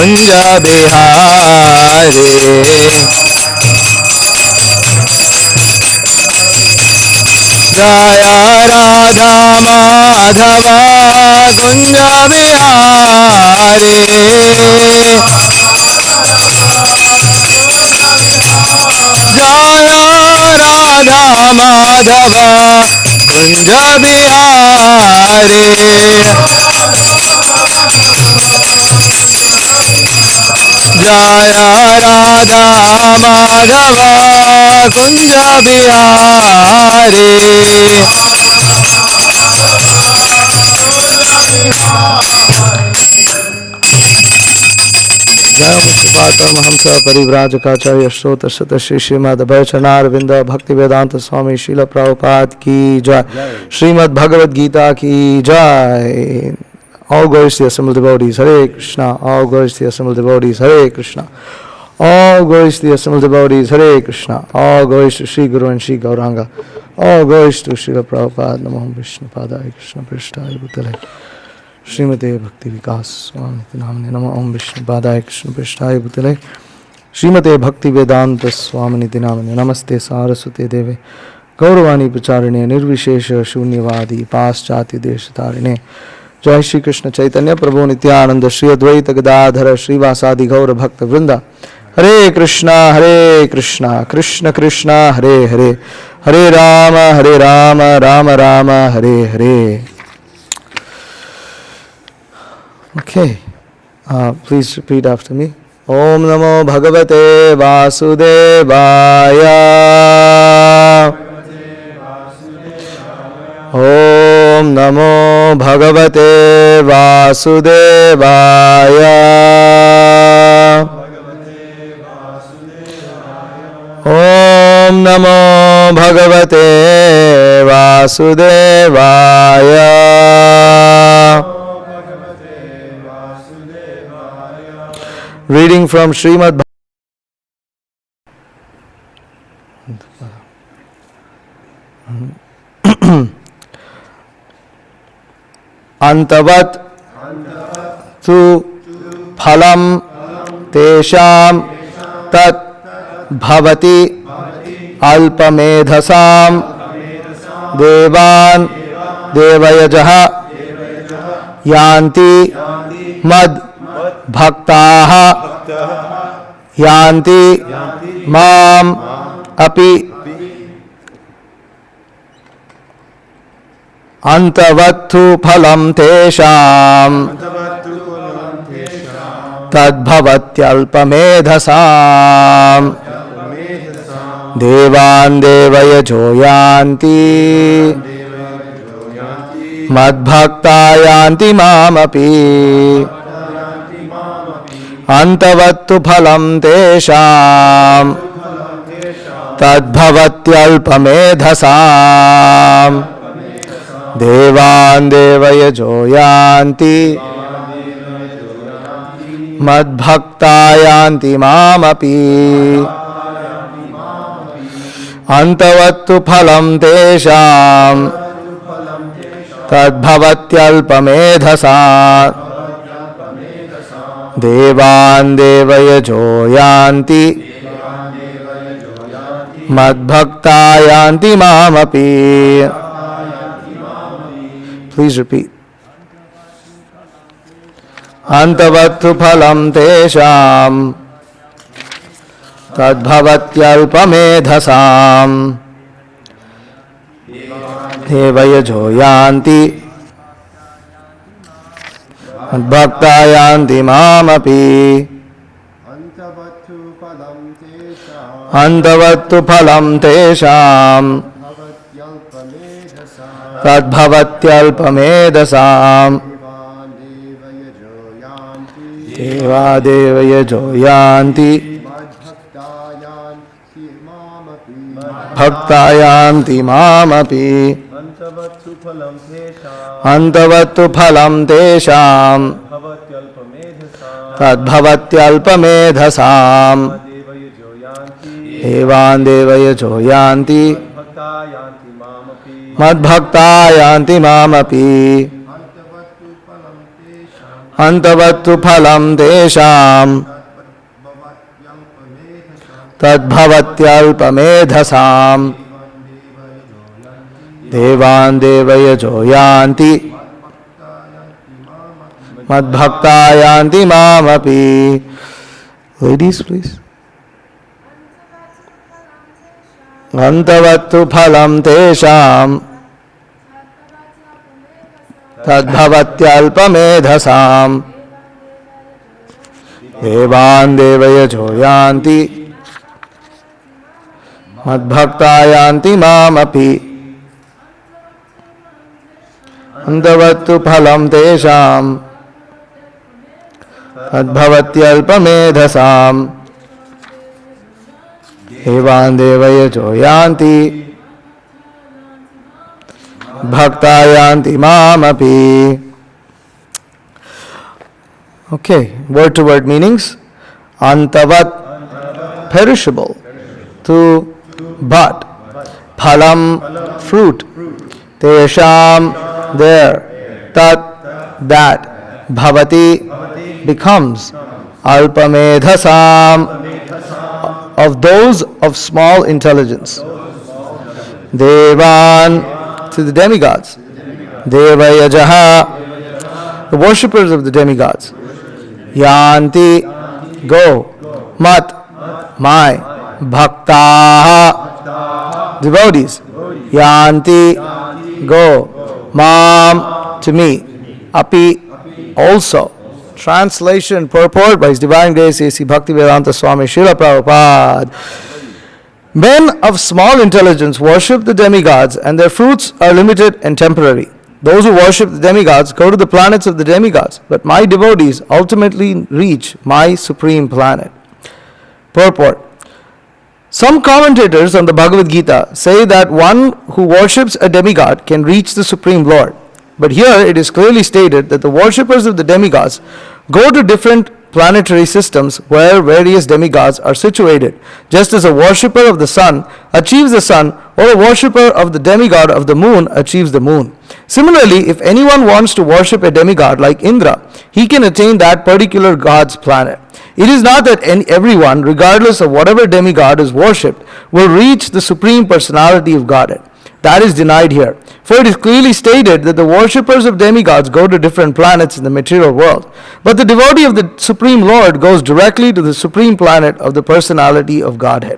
कुंज बिहारी जय राधा माधव कुंज बिहारी जय राधा माधव कुंज बिहारी जय राधा माधव कुंज बिहारी जय मुख्यपातमहंस परिव्राजकाचार्य श्रोत शत श्री श्रीमद भयचरणारविंद भक्ति वेदांत स्वामी शील प्रभुपाद की जय। श्रीमद् भगवद गीता की जय। All glories to the assembled devotees, Hare Krishna. All glories to the assembled devotees, Hare Krishna. All glories to the assembled devotees, Hare Krishna. All glories to Sri Guru and Sri Gauranga. All glories to Srila Prabhupada. Namo Vishnu-Padaya Krishna Prishtaya Bhutale Srimate Bhakti Vikas Swami Namne. Namo Vishnu-Padaya Krishna Prishtaya Bhutale Srimate Bhakti Vedanta Swami Namne. Namaste Saraswate Deve Gauravani Pacharine Nirvishesha Shunyavadi Paschatya Deshatarine. जय श्री कृष्ण चैतन्य प्रभु नित्यानंद श्री अद्वैत गदाधर श्रीवासादि गौर भक्त वृंदा। हरे कृष्णा कृष्ण कृष्ण हरे हरे, हरे Ram Ram Ram Hare Hare. Okay, please repeat after me. Om Namo Bhagavate Vasudevaya. Om Namo Bhagavate Vasudevaya. Om Namo Bhagavate Vasudevaya. Reading from Srimad Antavat tu phalam tesham tat bhavati alpamedhasam devan devayajaha yanti mad bhaktaha yanti mam api अंतवत्थु फलं तेषां तद्भवत्यल्पमेधसां देवान् देवयजो यान्ति मद्भक्ता यान्ति मामपि अंतवत्थु फलं तेषां तद्भवत्यल्पमेधसां देवान् देवयजो यान्ति मद्भक्ता यान्ति मामपि अन्तवत्तु फलं तेषां तद्भवत्यल्पमेधसां देवान् देवयजो यान्ति मद्भक्ता यान्ति मामपि। Please repeat. Antavattu phalam tesham tadbhavatyalpamedhasam devayajo yanti madbhakta yanti mamapi. Antavattu phalam tesham तद्भवत्यल्पमेधसां देवादेवयजो यान्ति भक्ता यान्ति मामपि अन्तवत्तु फलं तेषां तद्भवत्यल्पमेधसां देवान् देवयजो यान्ति मद्भक्ता यान्ति मामपि Antavattu phalam tesham tadbhavatyalpamedhasam devan devayajo yanti madbhakta yanti mamapi. Ladies, please. Antavattu phalam tesham tadbhavatyalpamedhasam devan devayajo yanti madbhakta yanti mamapi. Antavattu phalam tesham tadbhavatyalpamedhasam devan devayajo yanti bhakta yanti mamapi. Okay, word to word meanings. Antavat, perishable. To, but. Phalam, fruit. Tesham, there. Tat, that. Bhavati, becomes. Alpamedhasam, of those of small intelligence. Devan, to the demigods. Devayajaha, the worshippers of the demigods. Yanti, go. Mat, my. Bhaktaha, devotees. Yanti, go. Mam, to me. Api, also. Translation, purport by His Divine Grace A.C. Bhaktivedanta Swami Srila Prabhupada. Men of small intelligence worship the demigods, and their fruits are limited and temporary. Those who worship the demigods go to the planets of the demigods, but my devotees ultimately reach my supreme planet. Purport. Some commentators on the Bhagavad Gita say that one who worships a demigod can reach the Supreme Lord. But here it is clearly stated that the worshippers of the demigods go to different planetary systems where various demigods are situated, just as a worshipper of the sun achieves the sun, or a worshipper of the demigod of the moon achieves the moon. Similarly, if anyone wants to worship a demigod like Indra, he can attain that particular god's planet. It is not that everyone, regardless of whatever demigod is worshipped, will reach the Supreme Personality of Godhead. That is denied here. For it is clearly stated that the worshippers of demigods go to different planets in the material world, but the devotee of the Supreme Lord goes directly to the Supreme Planet of the Personality of Godhead.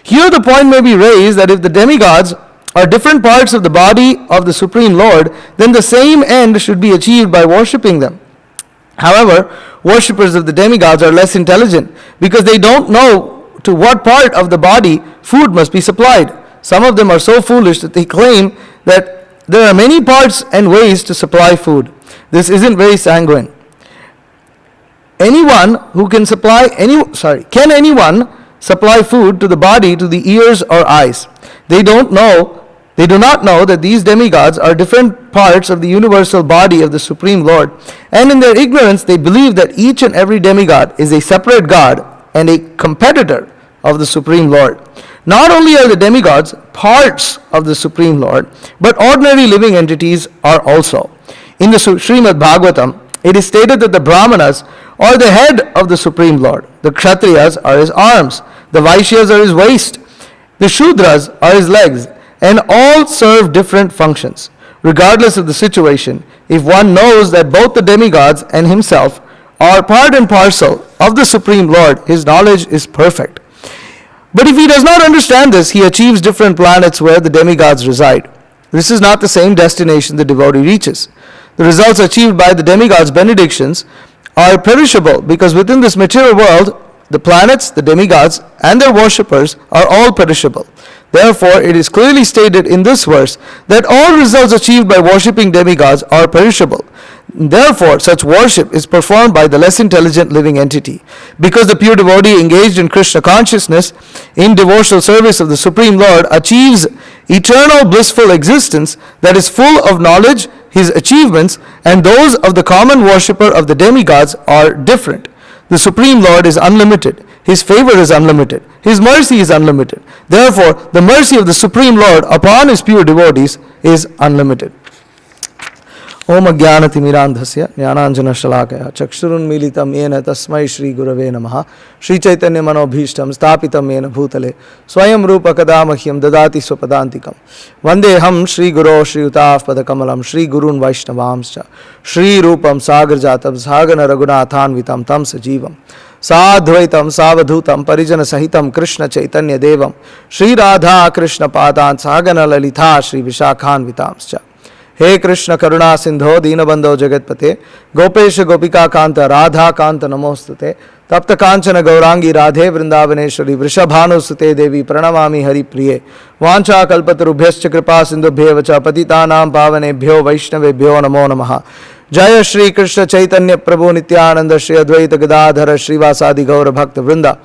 Here the point may be raised that if the demigods are different parts of the body of the Supreme Lord, then the same end should be achieved by worshipping them. However, worshippers of the demigods are less intelligent because they don't know to what part of the body food must be supplied. Some of them are so foolish that they claim that there are many parts and ways to supply food. This isn't very sanguine. Can anyone supply food to the body, to the ears or eyes? They do not know that these demigods are different parts of the universal body of the Supreme Lord, and in their ignorance they believe that each and every demigod is a separate god and a competitor of the Supreme Lord. Not only are the demigods parts of the Supreme Lord, but ordinary living entities are also. In the Srimad Bhagavatam, it is stated that the Brahmanas are the head of the Supreme Lord, the Kshatriyas are his arms, the Vaishyas are his waist, the Shudras are his legs, and all serve different functions. Regardless of the situation, if one knows that both the demigods and himself are part and parcel of the Supreme Lord, his knowledge is perfect. But if he does not understand this, he achieves different planets where the demigods reside. This is not the same destination the devotee reaches. The results achieved by the demigods' benedictions are perishable because within this material world, the planets, the demigods, and their worshippers are all perishable. Therefore, it is clearly stated in this verse that all results achieved by worshipping demigods are perishable. Therefore, such worship is performed by the less intelligent living entity. Because the pure devotee engaged in Krishna consciousness in devotional service of the Supreme Lord achieves eternal blissful existence that is full of knowledge, his achievements and those of the common worshipper of the demigods are different. The Supreme Lord is unlimited. His favor is unlimited. His mercy is unlimited. Therefore, the mercy of the Supreme Lord upon his pure devotees is unlimited. Om Ajnanatimirandhasya Jnananjana Shalakaya Chakshurunmilitam Yena Tasmai Shri Gurave Namaha Shri Chaitanya Manobhishtam Stapitam Yena Bhutale Swayam Rupa Kadamahyam Dadati Swapadantikam Vandeham Shri Guru Shri Utaf Padakamalam Shri Gurun Vaishnavamscha Shri Rupam Sagar Jatam Sagana Raghunathan Vitam Tam Sajivam Sadhvaitam Savadhutam Parijana Sahitam Krishna Chaitanya Devam Shri Radha Krishna Padan Sagana Lalitha Shri Vishakhan Vitamscha He Krishna Karuna Sindho Deenabandho Jagatpate Gopesha Gopika Kanta Radha Kanta Namostate Tapta Kanchana Gaurangi Radhe Vrindavaneshwari Vrishabhanu Sute Devi Pranamami Hari Priye Vancha Kalpatarubhyascha Kripa Sindhubhyevacha Patitanam Pavanebhyo Vaishnavebhyo Namo Namaha Jaya Shri Krishna Chaitanya Prabhu Nityananda Shri Advaita Gadadhara Srivasadi Gaura Bhakta Vrinda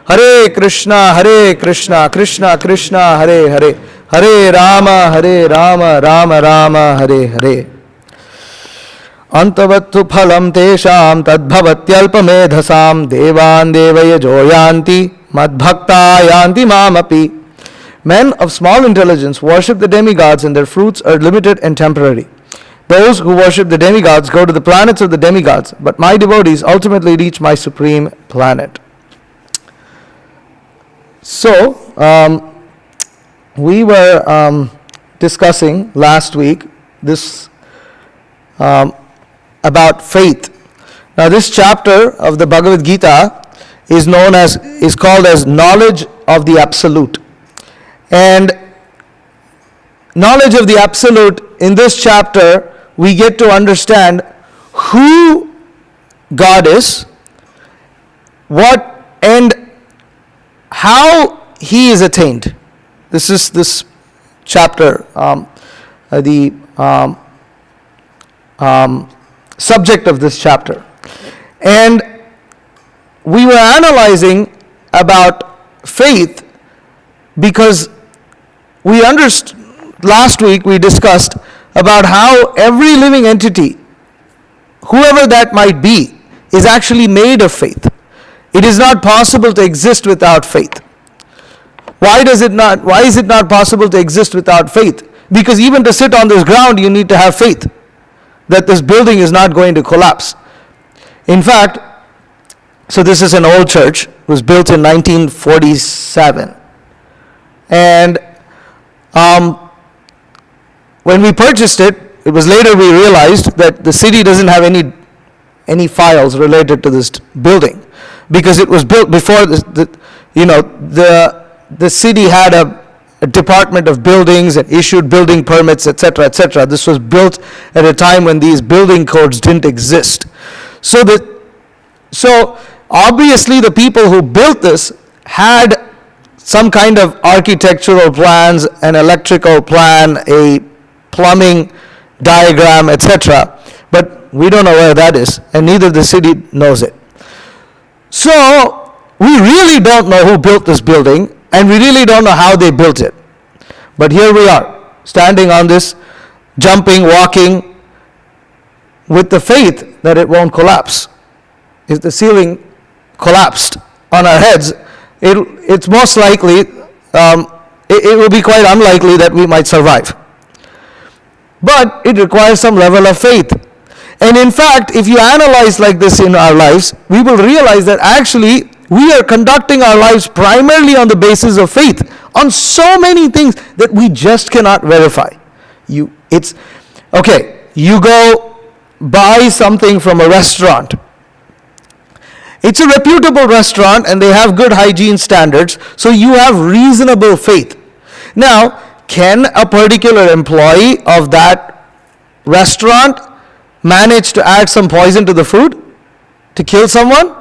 Hare Krishna Krishna Krishna Hare Hare Hare Rama Rama Rama Hare Hare Antavattu phalam tesham tadbhavatyalpamedhasam devan devaya joyanti madbhakta yanti mamapi. Men of small intelligence worship the demigods and their fruits are limited and temporary. Those who worship the demigods go to the planets of the demigods, but my devotees ultimately reach my supreme planet. So, we were discussing last week this about faith. Now, this chapter of the Bhagavad Gita is called as knowledge of the absolute. And knowledge of the absolute, in this chapter, we get to understand who God is, what and how He is attained. This is this chapter, the subject of this chapter. And we were analyzing about faith because we understood, last week we discussed about how every living entity, whoever that might be, is actually made of faith. It is not possible to exist without faith. Why is it not possible to exist without faith? Because even to sit on this ground, you need to have faith that this building is not going to collapse. In fact, so this is an old church. It was built in 1947. And when we purchased it, it was later we realized that the city doesn't have any files related to this building, because it was built before the city had a department of buildings and issued building permits, etc., etc. This was built at a time when these building codes didn't exist. So obviously the people who built this had some kind of architectural plans, an electrical plan, a plumbing diagram, etc. But we don't know where that is, and neither the city knows it. So we really don't know who built this building, and we really don't know how they built it. But here we are, standing on this, jumping, walking, with the faith that it won't collapse. If the ceiling collapsed on our heads, it's most likely, it will be quite unlikely that we might survive. But it requires some level of faith. And in fact, if you analyze like this in our lives, we will realize that actually we are conducting our lives primarily on the basis of faith on so many things that we just cannot verify. You go buy something from a restaurant. It's a reputable restaurant and they have good hygiene standards, so you have reasonable faith. Now, can a particular employee of that restaurant manage to add some poison to the food to kill someone?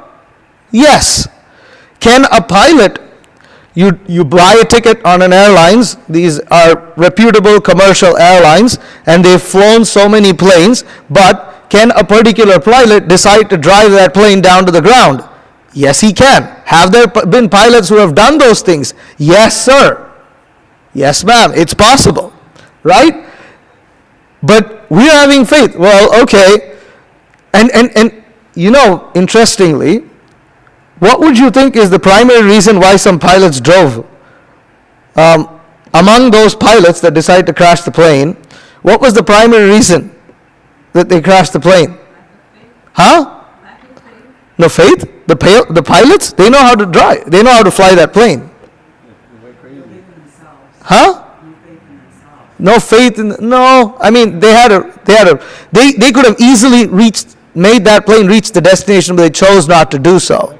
Yes. Can a pilot, you buy a ticket on an airlines, these are reputable commercial airlines, and they've flown so many planes, but can a particular pilot decide to drive that plane down to the ground? Yes, he can. Have there been pilots who have done those things? Yes, sir. Yes, ma'am. It's possible, right? But we're having faith. Well, okay. And interestingly, what would you think is the primary reason why some pilots drove? Among those pilots that decided to crash the plane, what was the primary reason? that they crashed the plane? Huh? No faith? The pilots? They know how to drive. They know how to fly that plane. Huh? No faith in, no. I mean, they could have easily made that plane reach the destination, but they chose not to do so.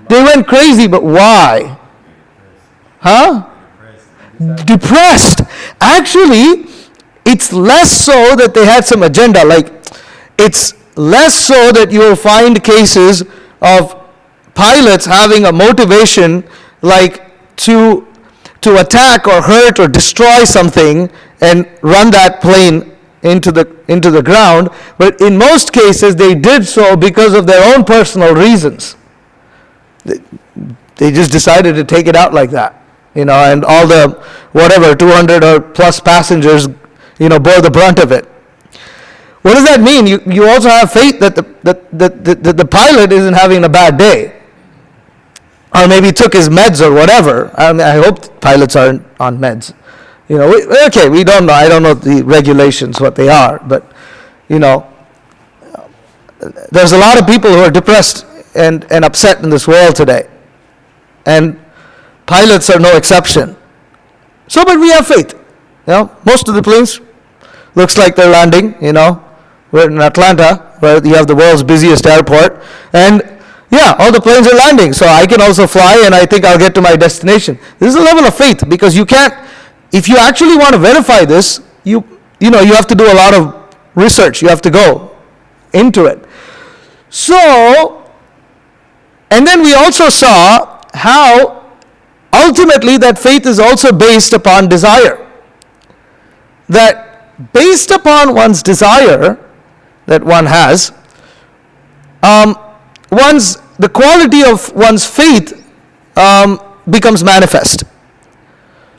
They went crazy, but why? Huh? Depressed. Actually, it's less so that they had some agenda. Like, it's less so that you will find cases of pilots having a motivation like to attack or hurt or destroy something and run that plane into the ground. But in most cases, they did so because of their own personal reasons. They just decided to take it out like that, and all the 200 or plus passengers, bore the brunt of it. What does that mean? You also have faith that the pilot isn't having a bad day, or maybe took his meds or whatever. I hope pilots aren't on meds. Okay, we don't know. I don't know the regulations, what they are, but there's a lot of people who are depressed and upset in this world today, and pilots are no exception. So, but we have faith. Most of the planes looks like they're landing. We're in Atlanta, where you have the world's busiest airport, and all the planes are landing. So I can also fly, and I think I'll get to my destination. This is a level of faith, because you can't. If you actually want to verify this, you have to do a lot of research. You have to go into it. So, and then we also saw how ultimately that faith is also based upon desire. That based upon one's desire that one has, the quality of one's faith becomes manifest.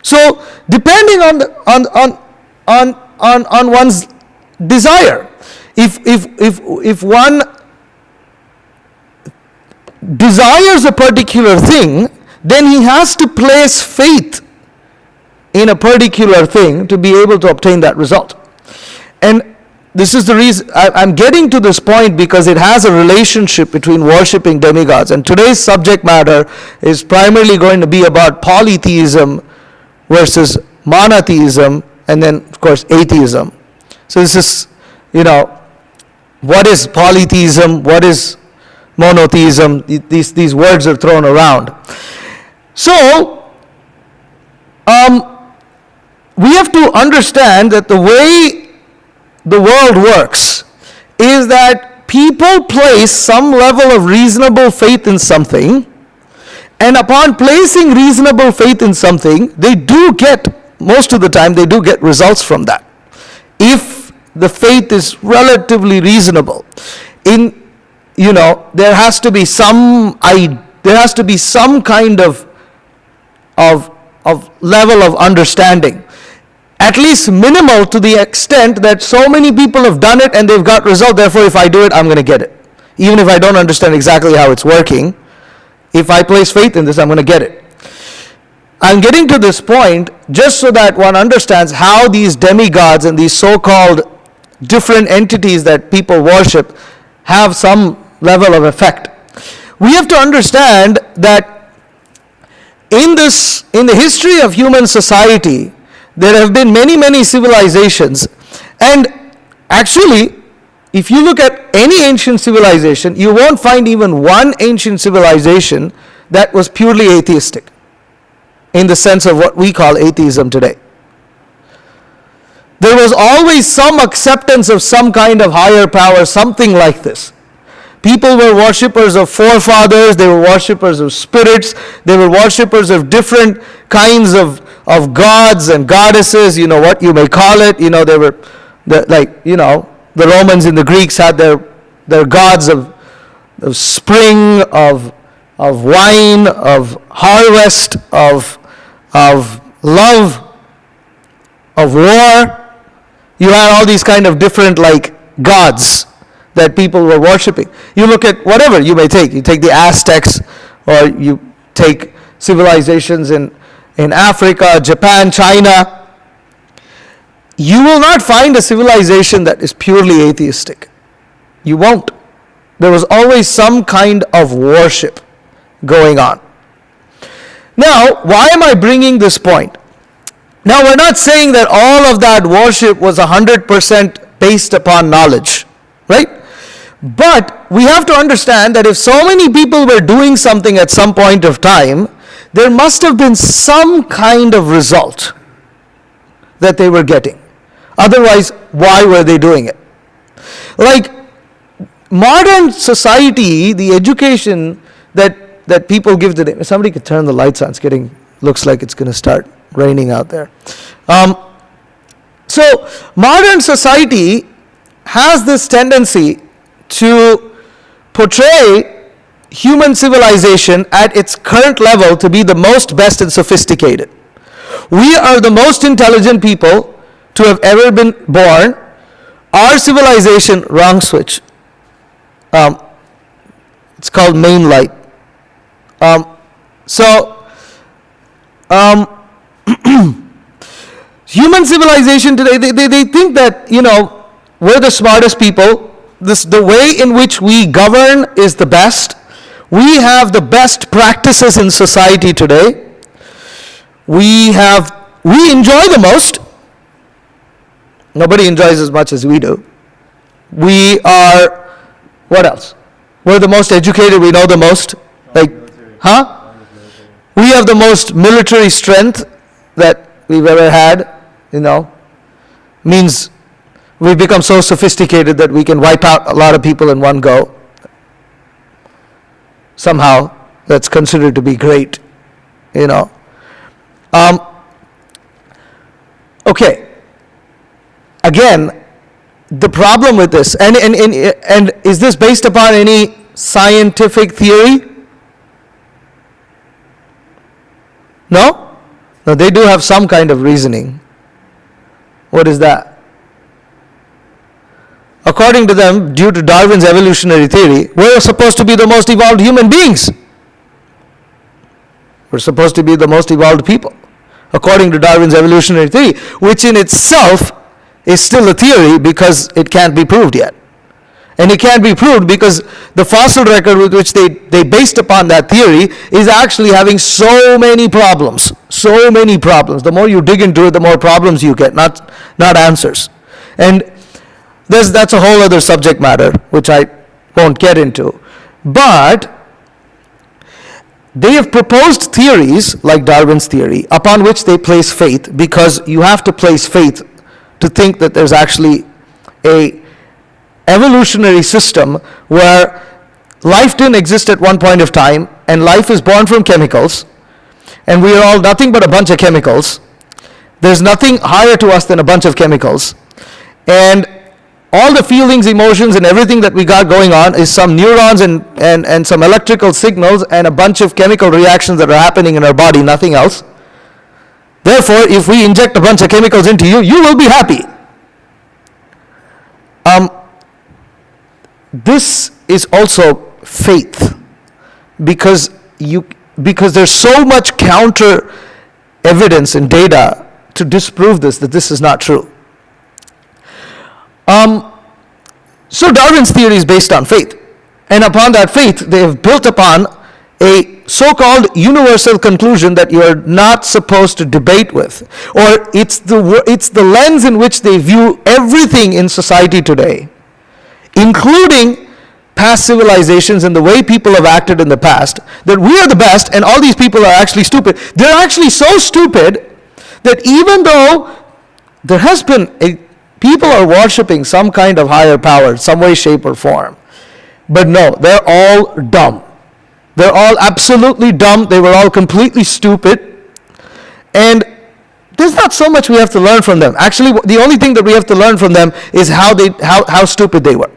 So, depending on one's desire, if one desires a particular thing, then he has to place faith in a particular thing to be able to obtain that result. And this is the reason I'm getting to this point, because it has a relationship between worshipping demigods. And today's subject matter is primarily going to be about polytheism versus monotheism, and then, of course, atheism. So this is, what is polytheism? What is monotheism? These words are thrown around. So, we have to understand that the way the world works is that people place some level of reasonable faith in something, and upon placing reasonable faith in something, most of the time, they do get results from that, if the faith is relatively reasonable. There has to be some kind of level of understanding, at least minimal, to the extent that so many people have done it and they've got result. Therefore, if I do it, I'm going to get it, even if I don't understand exactly how it's working. If I place faith in this, I'm going to get it. I'm getting to this point just so that one understands how these demigods and these so-called different entities that people worship have some level of effect. We have to understand that in the history of human society, there have been many, many civilizations. And actually, if you look at any ancient civilization, you won't find even one ancient civilization that was purely atheistic, in the sense of what we call atheism today. There was always some acceptance of some kind of higher power, something like this. People were worshippers of forefathers, they were worshippers of spirits, they were worshippers of different kinds of gods and goddesses, what you may call it. They were, the Romans and the Greeks had their gods of spring, of wine, of harvest, of love, of war. You had all these kind of different gods that people were worshipping. You look at whatever you may take. You take the Aztecs, or you take civilizations in Africa, Japan, China. you will not find a civilization that is purely atheistic. You won't. There was always some kind of worship going on. Now, why am I bringing this point? Now, we're not saying that all of that worship was 100% based upon knowledge, right? But we have to understand that if so many people were doing something at some point of time, there must have been some kind of result that they were getting. Otherwise, why were they doing it? Like modern society, the education that people give today. Somebody could turn the lights on. Looks like it's going to start raining out there. So modern society has this tendency to portray human civilization at its current level to be the most best and sophisticated. We are the most intelligent people to have ever been born. Our civilization, wrong switch. It's called main light. Human civilization today, they think that, we're the smartest people. The way in which we govern is the best. We have the best practices in society today. We enjoy the most. Nobody enjoys as much as we do. We are, what else? We're the most educated, we know the most. We have the most military strength that we've ever had, Means we've become so sophisticated that we can wipe out a lot of people in one go. Somehow, that's considered to be great, Okay. Again, the problem with this, and is this based upon any scientific theory? No? No, they do have some kind of reasoning. What is that? According to them, due to Darwin's evolutionary theory, we're supposed to be the most evolved human beings. We're supposed to be the most evolved people, according to Darwin's evolutionary theory, which in itself is still a theory because it can't be proved yet. And it can't be proved because the fossil record with which they based upon that theory is actually having so many problems. So many problems. The more you dig into it, the more problems you get, not answers. And that's a whole other subject matter, which I won't get into. But they have proposed theories, like Darwin's theory, upon which they place faith, because you have to place faith to think that there's actually a evolutionary system where life didn't exist at one point of time, and life is born from chemicals, and we are all nothing but a bunch of chemicals. There's nothing higher to us than a bunch of chemicals. And all the feelings, emotions, and everything that we got going on is some neurons and some electrical signals and a bunch of chemical reactions that are happening in our body, nothing else. Therefore, if we inject a bunch of chemicals into you, you will be happy. This is also faith, because there's so much counter evidence and data to disprove this, that this is not true. So Darwin's theory is based on faith, and upon that faith they have built upon a so-called universal conclusion that you are not supposed to debate with, or it's the lens in which they view everything in society today, including past civilizations and the way people have acted in the past, that we are the best and all these people are actually stupid. They're actually so stupid that even though there has been people are worshipping some kind of higher power, some way, shape, or form, but no, they're all dumb. They're all absolutely dumb. They were all completely stupid. And there's not so much we have to learn from them. Actually, the only thing that we have to learn from them is how stupid they were.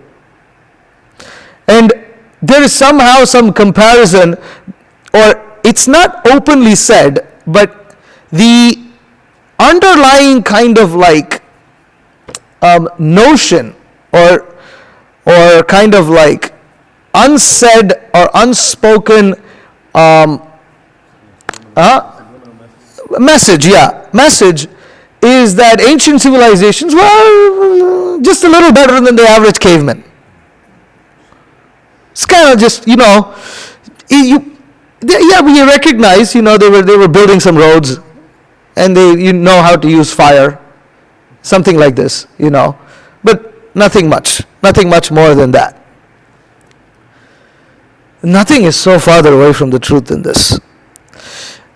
And there is somehow some comparison, or it's not openly said, but the underlying kind of like notion or kind of like unsaid or unspoken message is that ancient civilizations were just a little better than the average caveman. It's kind of just, we recognize, they were building some roads, and they know how to use fire, something like this, but nothing much more than that. Nothing is so farther away from the truth than this.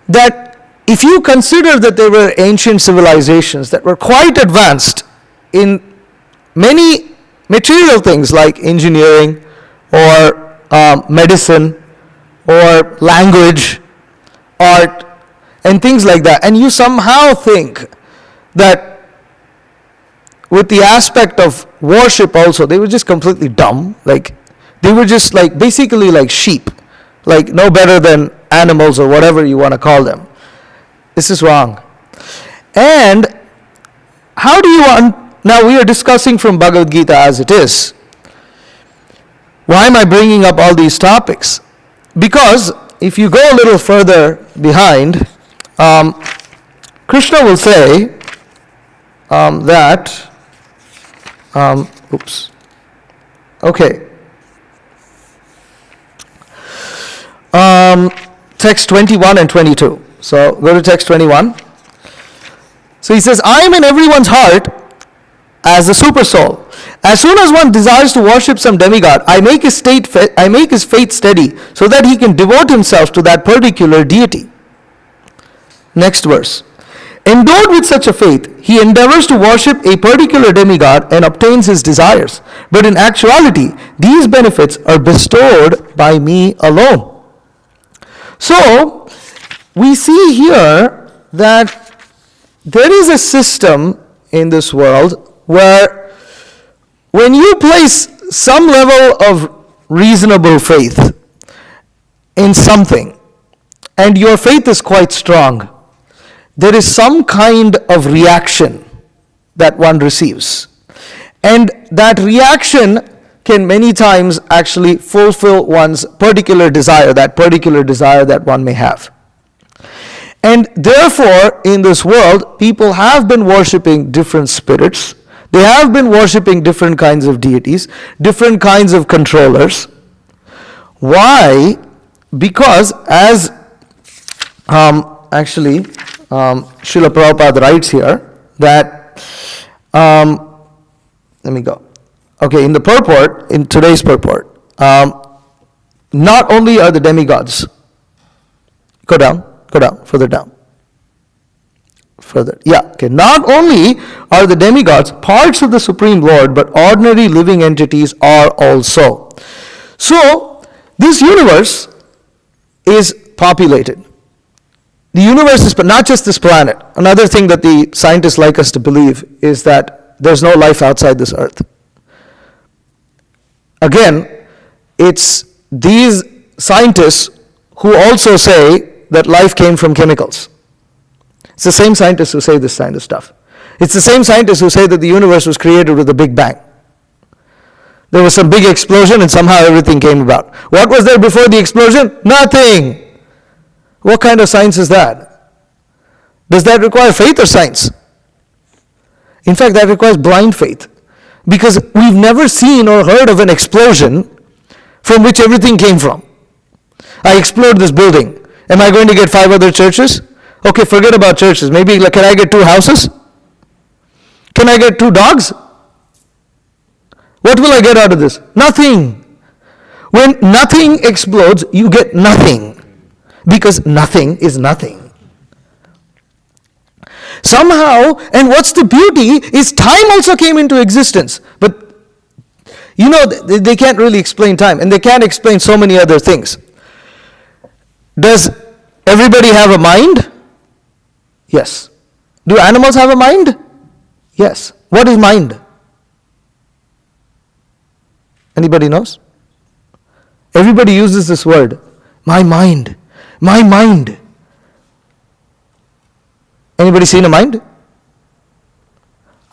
That if you consider that there were ancient civilizations that were quite advanced in many material things like engineering or medicine or language, art, and things like that, and you somehow think that with the aspect of worship also, they were just completely dumb, like they were just basically like sheep, like no better than animals or whatever you want to call them. This is wrong. And how do you now we are discussing from Bhagavad Gita as it is. Why am I bringing up all these topics? Because if you go a little further behind, Krishna will say that, text 21 and 22. So go to text 21. So he says, I am in everyone's heart as the super soul. As soon as one desires to worship some demigod, I make his faith steady so that he can devote himself to that particular deity. Next verse. Endowed with such a faith, he endeavors to worship a particular demigod and obtains his desires. But in actuality, these benefits are bestowed by me alone. So, we see here that there is a system in this world where when you place some level of reasonable faith in something, and your faith is quite strong, there is some kind of reaction that one receives. And that reaction can many times actually fulfill one's particular desire that one may have. And therefore, in this world, people have been worshipping different spirits. They have been worshipping different kinds of deities, different kinds of controllers. Why? Because as Srila Prabhupada writes here that, let me go. Okay, in the purport, in today's purport, not only are the demigods, go down, further down. Not only are the demigods parts of the Supreme Lord, but ordinary living entities are also. So, this universe is populated. The universe is not just this planet. Another thing that the scientists like us to believe is that there's no life outside this earth. Again, it's these scientists who also say that life came from chemicals. It's the same scientists who say this kind of stuff. It's the same scientists who say that the universe was created with a big bang. There was some big explosion and somehow everything came about. What was there before the explosion? Nothing. What kind of science is that? Does that require faith or science? In fact, that requires blind faith. Because we've never seen or heard of an explosion from which everything came from. I explode this building. Am I going to get 5 other churches? Okay, forget about churches. Maybe, can I get 2 houses? Can I get 2 dogs? What will I get out of this? Nothing. When nothing explodes, you get nothing. Because nothing is nothing. Somehow, and what's the beauty is time also came into existence. But, they can't really explain time. And they can't explain so many other things. Does everybody have a mind? Yes. Do animals have a mind? Yes. What is mind? Anybody knows? Everybody uses this word. My mind. My mind. Anybody seen a mind?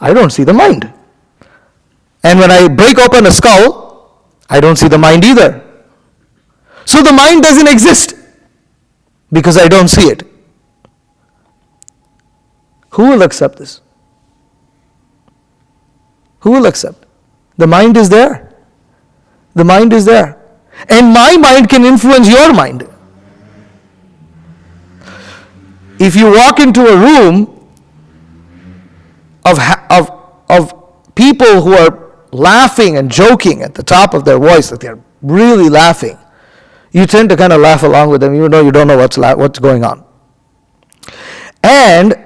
I don't see the mind. And when I break open a skull, I don't see the mind either. So the mind doesn't exist because I don't see it. Who will accept this? Who will accept? The mind is there. The mind is there. And my mind can influence your mind. If you walk into a room of people who are laughing and joking at the top of their voice, that they're really laughing, you tend to kind of laugh along with them, even though you don't know what's going on. And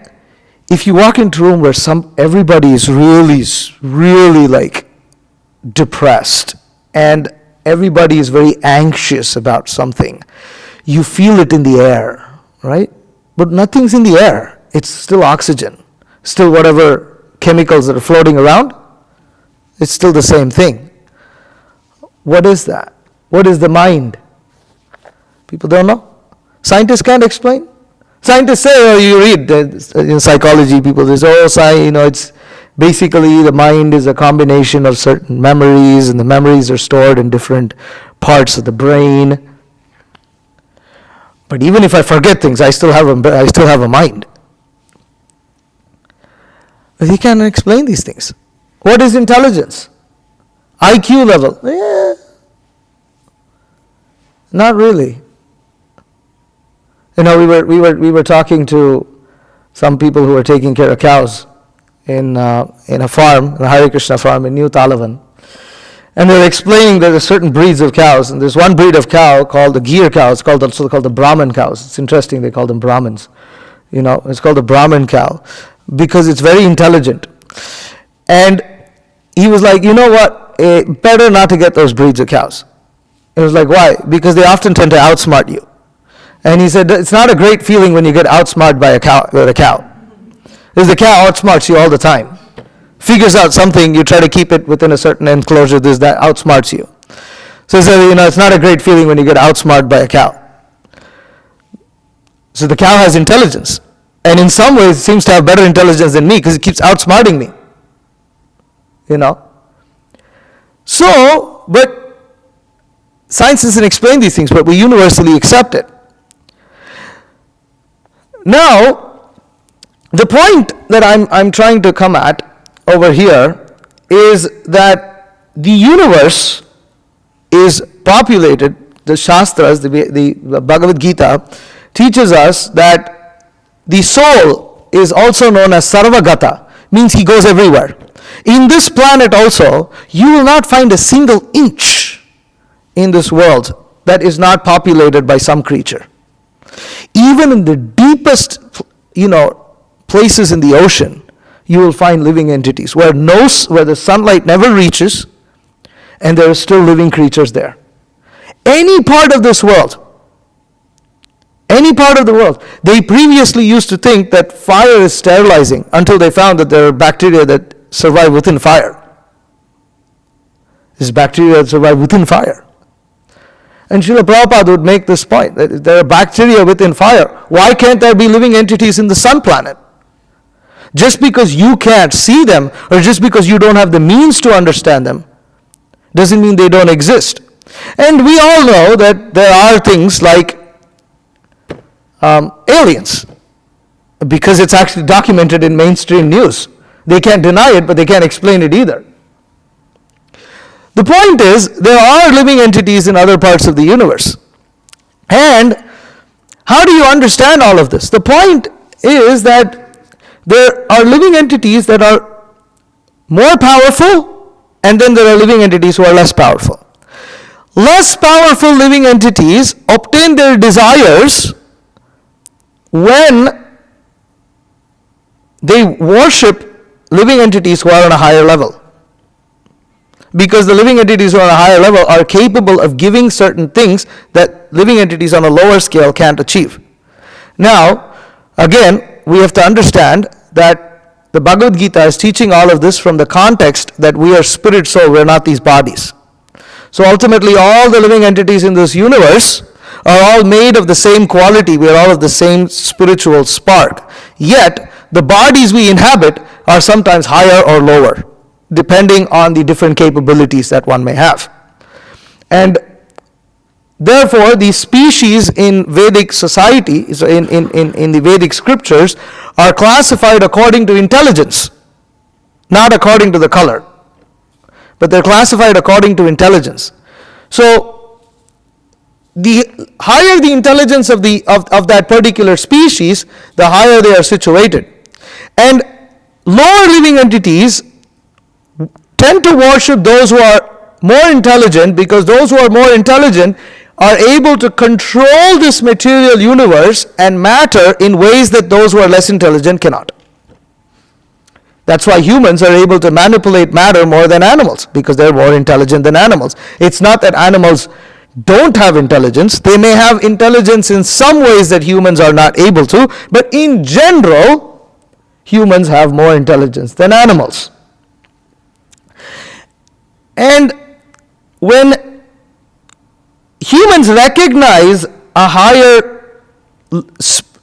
if you walk into a room where everybody is really like depressed and everybody is very anxious about something, you feel it in the air, right? But nothing's in the air. It's still oxygen, still whatever chemicals that are floating around. It's still the same thing. What is that? What is the mind? People don't know. Scientists can't explain. Scientists say, you read in psychology, people say, it's basically the mind is a combination of certain memories, and the memories are stored in different parts of the brain. But even if I forget things, I still have a mind. But he can't explain these things. What is intelligence? IQ level? Not really. We were talking to some people who were taking care of cows in a farm, in a Hare Krishna farm in New Talavan. And they were explaining there are certain breeds of cows, and there's one breed of cow called the Gir cow. It's also called the Brahman cows. It's interesting they call them Brahmins. It's called the Brahman cow because it's very intelligent. And he was like, you know what? Better not to get those breeds of cows. It was like, why? Because they often tend to outsmart you. And he said, it's not a great feeling when you get outsmarted by a cow. Because the cow outsmarts you all the time. Figures out something, you try to keep it within a certain enclosure, that outsmarts you. So he said, it's not a great feeling when you get outsmarted by a cow. So the cow has intelligence. And in some ways, it seems to have better intelligence than me because it keeps outsmarting me. So, but science doesn't explain these things, but we universally accept it. Now, the point that I'm trying to come at over here is that the universe is populated. The Shastras, the Bhagavad Gita, teaches us that the soul is also known as Sarvagata, means he goes everywhere. In this planet also, you will not find a single inch in this world that is not populated by some creature. Even in the deepest, places in the ocean, you will find living entities where the sunlight never reaches, and there are still living creatures there. Any part of this world, they previously used to think that fire is sterilizing until they found that there are bacteria that survive within fire. There's bacteria that survive within fire. And Srila Prabhupada would make this point, that if there are bacteria within fire, why can't there be living entities in the sun planet? Just because you can't see them, or just because you don't have the means to understand them, doesn't mean they don't exist. And we all know that there are things like aliens, because it's actually documented in mainstream news. They can't deny it, but they can't explain it either. The point is, there are living entities in other parts of the universe. And how do you understand all of this? The point is that there are living entities that are more powerful, and then there are living entities who are less powerful. Less powerful living entities obtain their desires when they worship living entities who are on a higher level. Because the living entities who are on a higher level are capable of giving certain things that living entities on a lower scale can't achieve. Now, again, we have to understand that the Bhagavad Gita is teaching all of this from the context that we are spirit soul, we are not these bodies. So ultimately, all the living entities in this universe are all made of the same quality, we are all of the same spiritual spark. Yet, the bodies we inhabit are sometimes higher or lower, depending on the different capabilities that one may have. And therefore, the species in Vedic society, so in the Vedic scriptures, are classified according to intelligence, not according to the color. but they're classified according to intelligence. So the higher the intelligence of that particular species, the higher they are situated. And lower living entities tend to worship those who are more intelligent, because those who are more intelligent are able to control this material universe and matter in ways that those who are less intelligent cannot. That's why humans are able to manipulate matter more than animals, because they're more intelligent than animals. It's not that animals don't have intelligence. They may have intelligence in some ways that humans are not able to, but in general, humans have more intelligence than animals. And when humans recognize a higher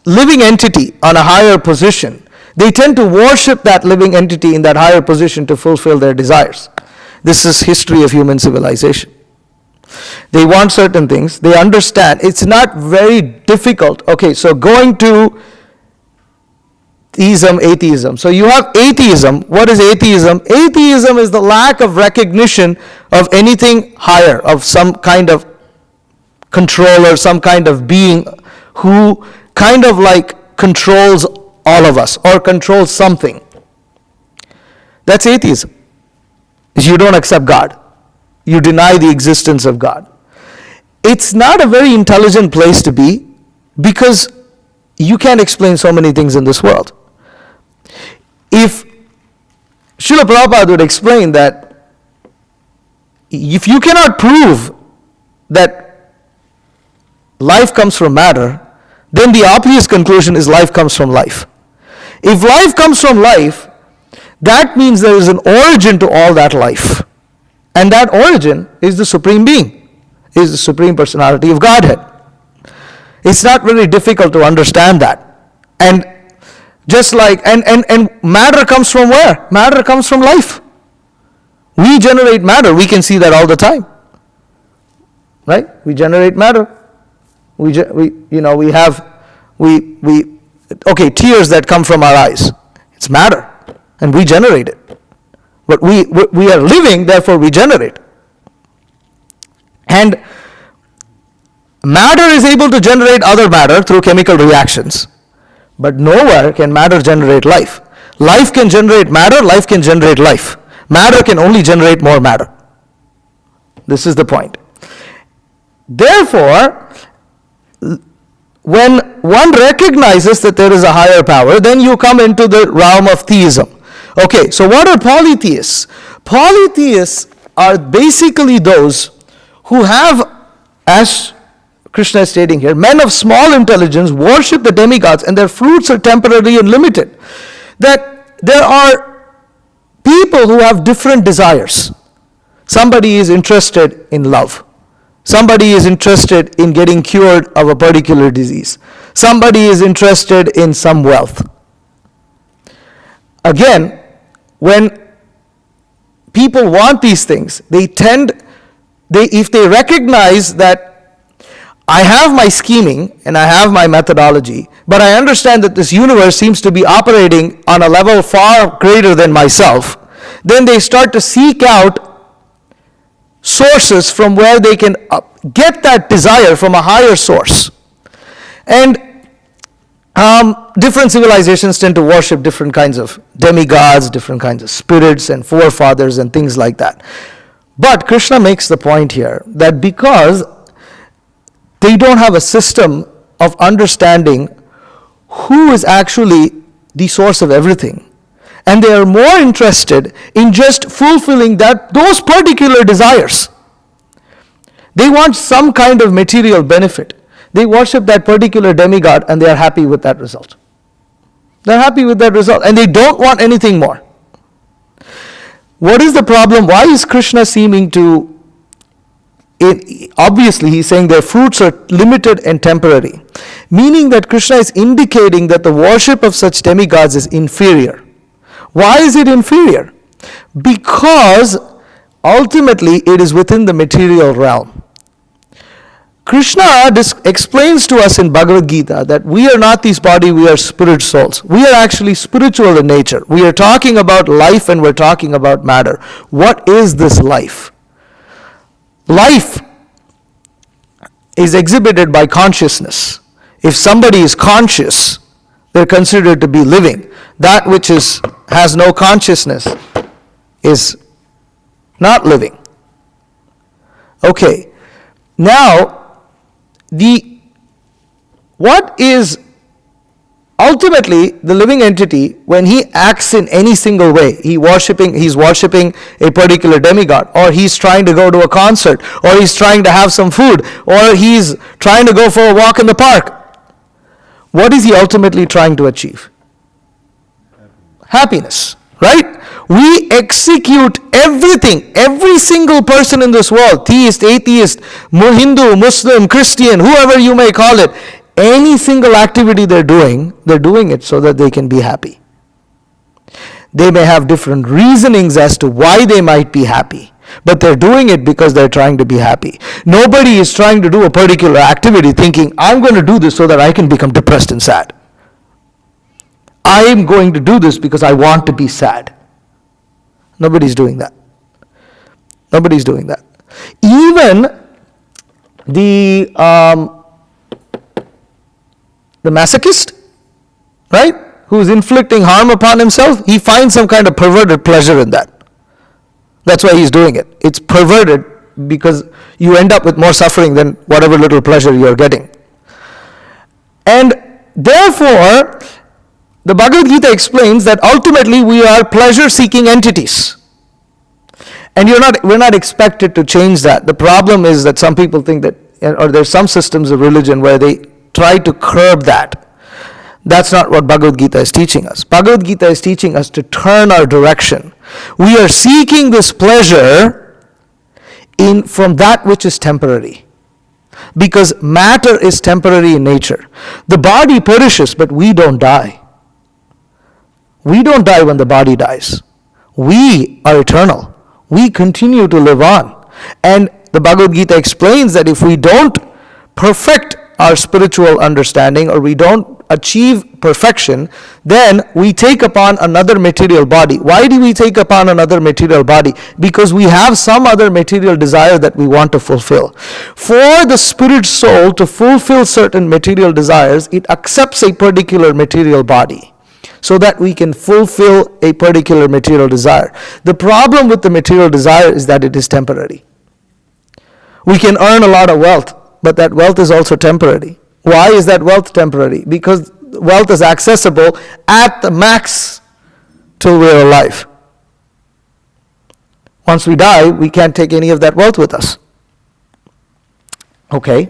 living entity on a higher position, they tend to worship that living entity in that higher position to fulfill their desires. This is history of human civilization. They want certain things. They understand. It's not very difficult. Okay, so going to theism, atheism. So you have atheism. What is atheism? Atheism is the lack of recognition of anything higher, of some kind of controller, some kind of being who kind of like controls all of us or controls something. That's atheism. You don't accept God. You deny the existence of God. It's not a very intelligent place to be, because you can't explain so many things in this world. If Srila Prabhupada would explain that if you cannot prove that life comes from matter, then the obvious conclusion is life comes from life. If life comes from life, that means there is an origin to all that life. And that origin is the Supreme Being, is the Supreme Personality of Godhead. It's not very difficult to understand that. And just like, and matter comes from where? Matter comes from life. We generate matter. We can see that all the time. Right? We generate matter. Okay, tears that come from our eyes. It's matter. And we generate it. But we are living, therefore we generate. And matter is able to generate other matter through chemical reactions. But nowhere can matter generate life. Life can generate matter, life can generate life. Matter can only generate more matter. This is the point. Therefore, when one recognizes that there is a higher power, then you come into the realm of theism. Okay, so what are polytheists? Polytheists are basically those who have, as Krishna is stating here, men of small intelligence worship the demigods and their fruits are temporary and limited. That there are people who have different desires. Somebody is interested in love. Somebody is interested in getting cured of a particular disease. Somebody is interested in some wealth. Again, when people want these things, if they recognize that I have my scheming and I have my methodology, but I understand that this universe seems to be operating on a level far greater than myself, then they start to seek out sources from where they can get that desire from a higher source. And different civilizations tend to worship different kinds of demigods, different kinds of spirits and forefathers and things like that. But Krishna makes the point here that because they don't have a system of understanding who is actually the source of everything, and they are more interested in just fulfilling those particular desires. They want some kind of material benefit. They worship that particular demigod and they are happy with that result. They're happy with that result and they don't want anything more. What is the problem? Why is Krishna seeming to, obviously he's saying their fruits are limited and temporary, meaning that Krishna is indicating that the worship of such demigods is inferior. Why is it inferior? Because ultimately it is within the material realm. Krishna explains to us in Bhagavad Gita that we are not this body, we are spirit souls. We are actually spiritual in nature. We are talking about life and we're talking about matter. What is this life? Life is exhibited by consciousness. If somebody is conscious, they're considered to be living. That which has no consciousness is not living. Okay, now what is ultimately the living entity when he acts in any single way? He's worshipping a particular demigod, or he's trying to go to a concert, or he's trying to have some food, or he's trying to go for a walk in the park. What is he ultimately trying to achieve? Happiness, right? We execute everything, every single person in this world, theist, atheist, Hindu, Muslim, Christian, whoever you may call it, any single activity they're doing it so that they can be happy. They may have different reasonings as to why they might be happy, but they're doing it because they're trying to be happy. Nobody is trying to do a particular activity thinking, I'm going to do this so that I can become depressed and sad. I'm going to do this because I want to be sad. Nobody's doing that. Nobody's doing that. Even the masochist, right, who's inflicting harm upon himself, he finds some kind of perverted pleasure in that. That's why he's doing it. It's perverted because you end up with more suffering than whatever little pleasure you're getting. And therefore, the Bhagavad Gita explains that ultimately we are pleasure-seeking entities. And we're not expected to change that. The problem is that some people think that, or there's some systems of religion where they try to curb that. That's not what Bhagavad Gita is teaching us. Bhagavad Gita is teaching us to turn our direction. We are seeking this pleasure from that which is temporary. Because matter is temporary in nature. The body perishes, but we don't die. We don't die when the body dies. We are eternal. We continue to live on. And the Bhagavad Gita explains that if we don't perfect our spiritual understanding, or we don't achieve perfection, then we take upon another material body. Why do we take upon another material body? Because we have some other material desire that we want to fulfill. For the spirit soul to fulfill certain material desires, it accepts a particular material body, so that we can fulfill a particular material desire. The problem with the material desire is that it is temporary. We can earn a lot of wealth, but that wealth is also temporary. Why is that wealth temporary? Because wealth is accessible at the max till we're alive. Once we die, we can't take any of that wealth with us. Okay?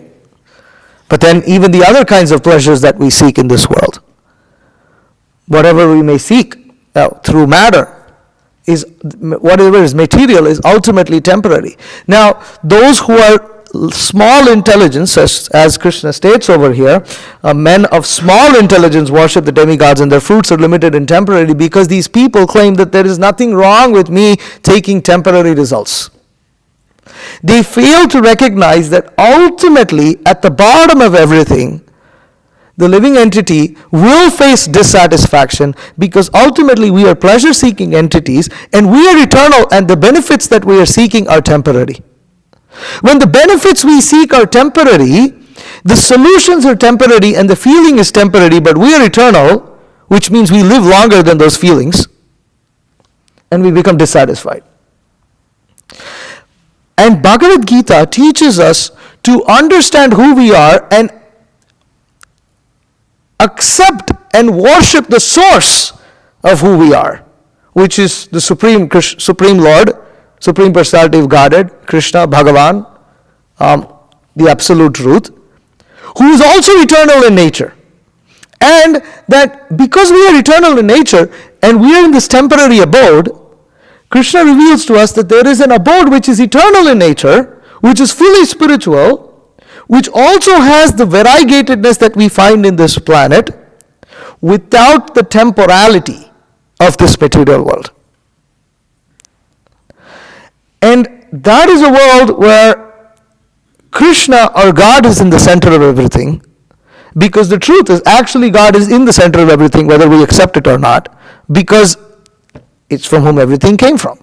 But then even the other kinds of pleasures that we seek in this world, whatever we may seek through matter, whatever is material is ultimately temporary. Now, those who are small intelligence, as Krishna states over here, men of small intelligence worship the demigods, and their fruits are limited and temporary, because these people claim that there is nothing wrong with me taking temporary results. They fail to recognize that ultimately, at the bottom of everything, the living entity will face dissatisfaction, because ultimately we are pleasure-seeking entities and we are eternal, and the benefits that we are seeking are temporary. When the benefits we seek are temporary, the solutions are temporary and the feeling is temporary, but we are eternal, which means we live longer than those feelings, and we become dissatisfied. And Bhagavad Gita teaches us to understand who we are and accept and worship the source of who we are, which is the Supreme Lord, Supreme Personality of Godhead, Krishna, Bhagavan, the Absolute Truth, who is also eternal in nature. And that because we are eternal in nature and we are in this temporary abode, Krishna reveals to us that there is an abode which is eternal in nature, which is fully spiritual, which also has the variegatedness that we find in this planet, without the temporality of this material world. And that is a world where Krishna or God is in the center of everything, because the truth is actually God is in the center of everything, whether we accept it or not, because it's from whom everything came from.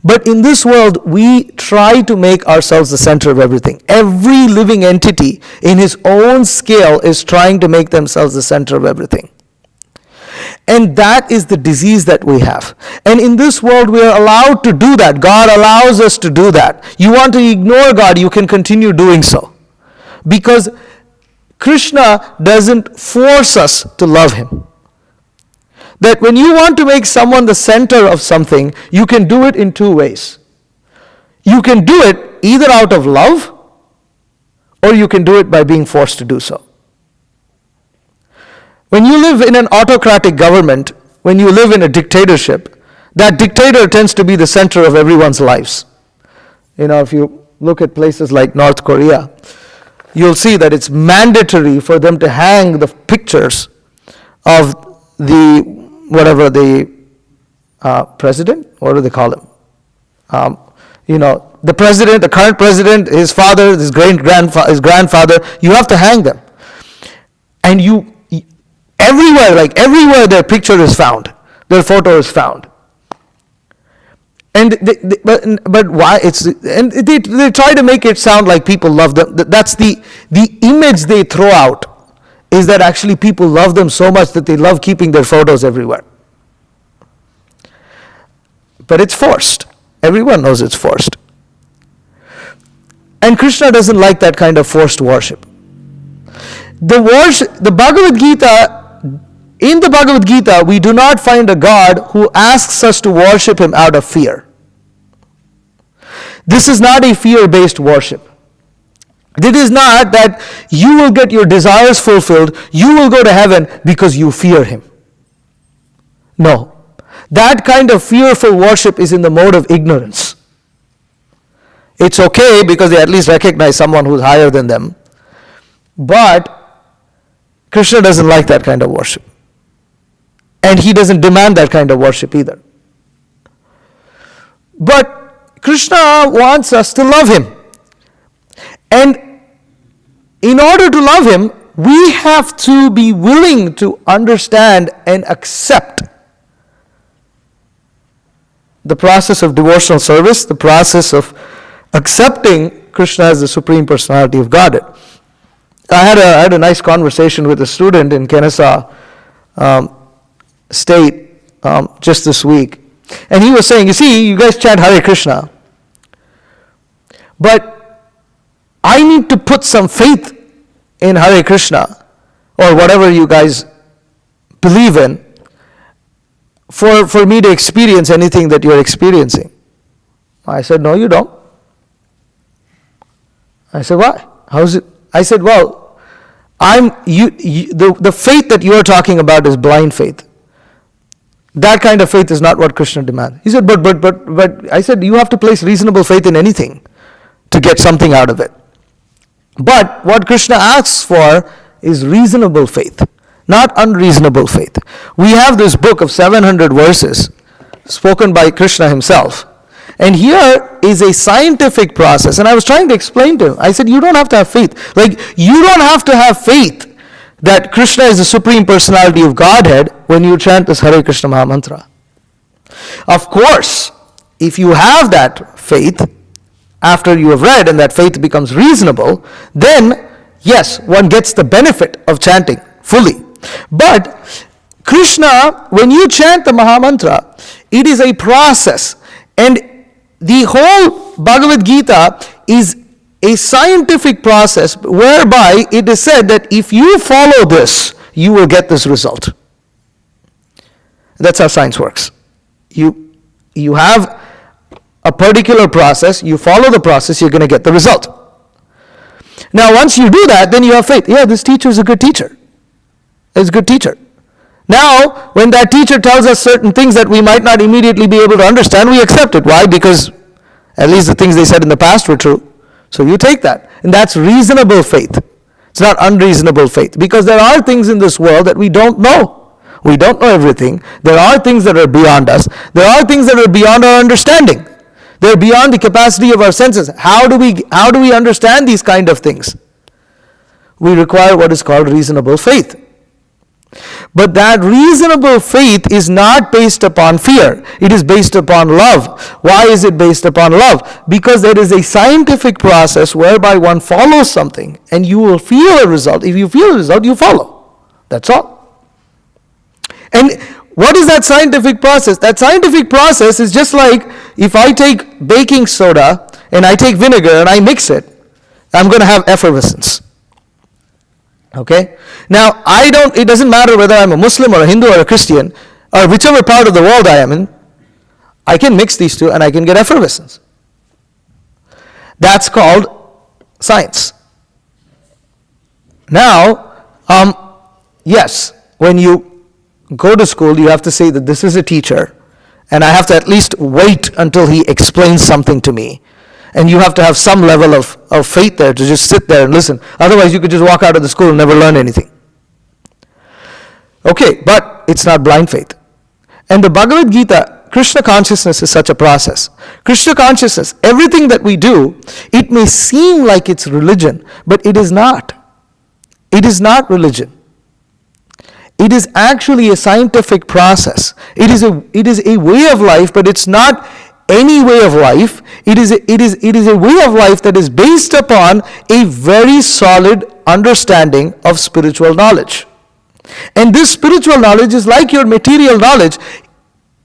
But in this world, we try to make ourselves the center of everything. Every living entity in his own scale is trying to make themselves the center of everything. And that is the disease that we have. And in this world, we are allowed to do that. God allows us to do that. You want to ignore God, you can continue doing so. Because Krishna doesn't force us to love him. That when you want to make someone the center of something, you can do it in two ways. You can do it either out of love, or you can do it by being forced to do so. When you live in an autocratic government, when you live in a dictatorship, that dictator tends to be the center of everyone's lives. If you look at places like North Korea, you'll see that it's mandatory for them to hang the pictures of the president, what do they call him? The president, the current president, his father, his grandfather, you have to hang them. And everywhere their picture is found, their photo is found. And but why? They try to make it sound like people love them. That's the image they throw out, is that actually people love them so much that they love keeping their photos everywhere. But it's forced. Everyone knows it's forced. And Krishna doesn't like that kind of forced worship. The Bhagavad Gita, in the Bhagavad Gita, we do not find a God who asks us to worship him out of fear. This is not a fear-based worship. It is not that you will get your desires fulfilled, you will go to heaven because you fear him. No. That kind of fearful worship is in the mode of ignorance. It's okay because they at least recognize someone who's higher than them. But Krishna doesn't like that kind of worship. And he doesn't demand that kind of worship either. But Krishna wants us to love him. And in order to love him, we have to be willing to understand and accept the process of devotional service, the process of accepting Krishna as the Supreme Personality of Godhead. I had a nice conversation with a student in Kennesaw State just this week. And he was saying, you see, you guys chant Hare Krishna, but I need to put some faith in Hare Krishna, or whatever you guys believe in, for me to experience anything that you're experiencing. I said, no, you don't. I said, why? How is it? I said, well, the faith that you are talking about is blind faith. That kind of faith is not what Krishna demands. He said, but I said, you have to place reasonable faith in anything to get something out of it. But what Krishna asks for is reasonable faith, not unreasonable faith. We have this book of 700 verses spoken by Krishna himself. And here is a scientific process. And I was trying to explain to him. I said, you don't have to have faith. Like, you don't have to have faith that Krishna is the Supreme Personality of Godhead when you chant this Hare Krishna Maha Mantra. Of course, if you have that faith, after you have read and that faith becomes reasonable, then yes, one gets the benefit of chanting fully. But Krishna, when you chant the Maha Mantra, it is a process. And the whole Bhagavad Gita is a scientific process whereby it is said that if you follow this, you will get this result. That's how science works. You have a particular process, you follow the process, you're going to get the result. Now, once you do that, then you have faith. Yeah, this teacher is a good teacher. He's a good teacher. Now, when that teacher tells us certain things that we might not immediately be able to understand, we accept it. Why? Because at least the things they said in the past were true. So you take that. And that's reasonable faith. It's not unreasonable faith. Because there are things in this world that we don't know. We don't know everything. There are things that are beyond us. There are things that are beyond our understanding. They're beyond the capacity of our senses. How do we understand these kind of things? We require what is called reasonable faith. But that reasonable faith is not based upon fear. It is based upon love. Why is it based upon love? Because there is a scientific process whereby one follows something and you will feel a result. If you feel a result, you follow. That's all. And what is that scientific process? That scientific process is just like if I take baking soda and I take vinegar and I mix it, I'm going to have effervescence. Okay? Now, it doesn't matter whether I'm a Muslim or a Hindu or a Christian, or whichever part of the world I am in, I can mix these two and I can get effervescence. That's called science. Now, yes, when you go to school, you have to say that this is a teacher, and I have to at least wait until he explains something to me. And you have to have some level of faith there to just sit there and listen. Otherwise, you could just walk out of the school and never learn anything. Okay, but it's not blind faith. And the Bhagavad Gita, Krishna consciousness is such a process. Krishna consciousness, everything that we do, it may seem like it's religion, but it is not. It is not religion. It is actually a scientific process. It is a way of life, but it's not any way of life. It is a way of life that is based upon a very solid understanding of spiritual knowledge. And this spiritual knowledge is like your material knowledge.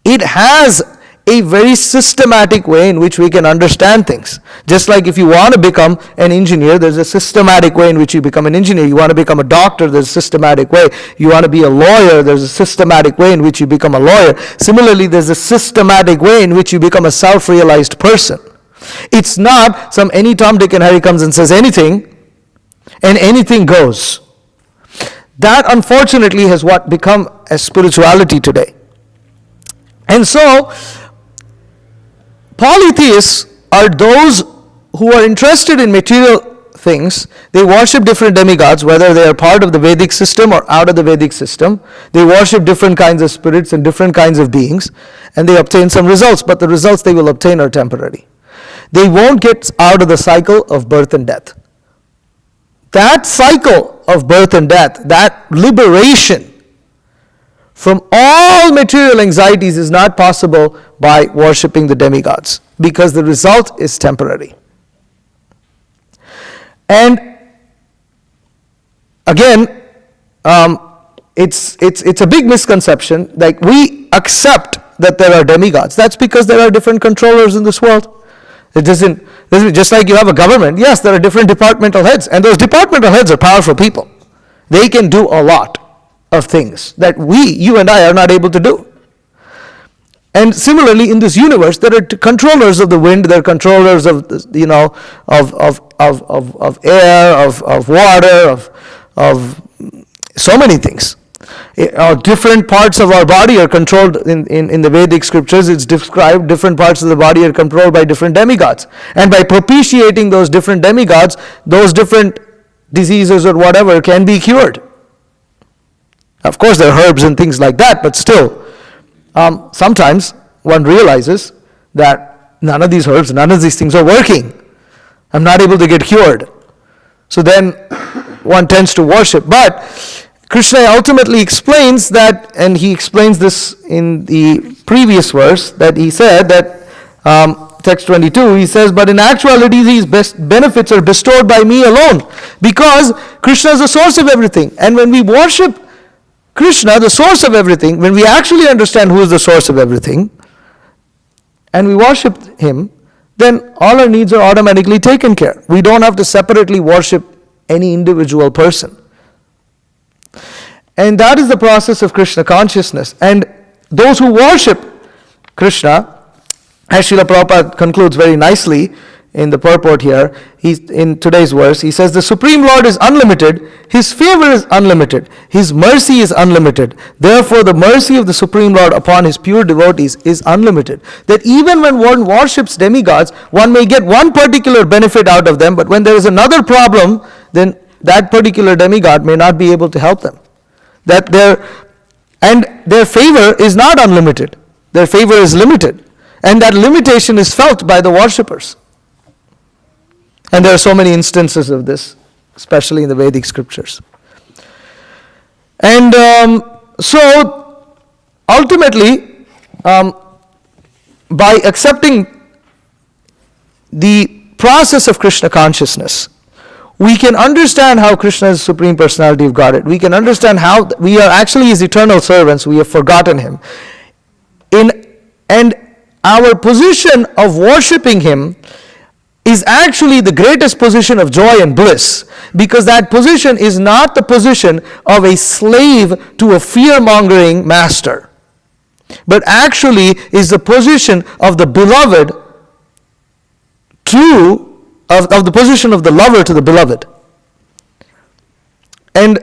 It has a very systematic way in which we can understand things. Just like if you want to become an engineer, there's a systematic way in which you become an engineer. You want to become a doctor, there's a systematic way. You want to be a lawyer, there's a systematic way in which you become a lawyer. Similarly, there's a systematic way in which you become a self-realized person. It's not some any Tom, Dick, and Harry comes and says anything, and anything goes. That, unfortunately, has what become a spirituality today. And so, polytheists are those who are interested in material things. They worship different demigods, whether they are part of the Vedic system or out of the Vedic system. They worship different kinds of spirits and different kinds of beings, and they obtain some results, but the results they will obtain are temporary. They won't get out of the cycle of birth and death. That cycle of birth and death, that liberation from all material anxieties is not possible by worshipping the demigods, because the result is temporary. And again, it's a big misconception. Like, we accept that there are demigods. That's because there are different controllers in this world. It doesn't just like you have a government. Yes, there are different departmental heads, and those departmental heads are powerful people. They can do a lot of things that you and I are not able to do. And similarly, in this universe, there are controllers of the wind. There are controllers of of air, of water, of so many things. Different parts of our body are controlled in the Vedic scriptures. It's described different parts of the body are controlled by different demigods. And by propitiating those different demigods, those different diseases or whatever can be cured. Of course, there are herbs and things like that, but still, sometimes one realizes that none of these herbs, none of these things are working. I'm not able to get cured. So then one tends to worship. But Krishna ultimately explains that, and he explains this in the previous verse, that he said that, text 22, he says, but in actuality these benefits are bestowed by me alone, because Krishna is the source of everything. And when we worship Krishna, the source of everything, when we actually understand who is the source of everything, and we worship him, then all our needs are automatically taken care. We don't have to separately worship any individual person. And that is the process of Krishna consciousness. And those who worship Krishna, as Srila Prabhupada concludes very nicely in the purport here, in today's verse, he says, the Supreme Lord is unlimited, His favor is unlimited, His mercy is unlimited. Therefore, the mercy of the Supreme Lord upon His pure devotees is unlimited. That even when one worships demigods, one may get one particular benefit out of them, but when there is another problem, then that particular demigod may not be able to help them. Their favor is not unlimited. Their favor is limited. And that limitation is felt by the worshippers. And there are so many instances of this, especially in the Vedic scriptures. And so, ultimately, by accepting the process of Krishna consciousness, we can understand how Krishna is the Supreme Personality of Godhead. We can understand how we are actually His eternal servants. We have forgotten Him. And our position of worshipping Him is actually the greatest position of joy and bliss, because that position is not the position of a slave to a fear-mongering master, but actually is the position of the beloved of the position of the lover to the beloved. And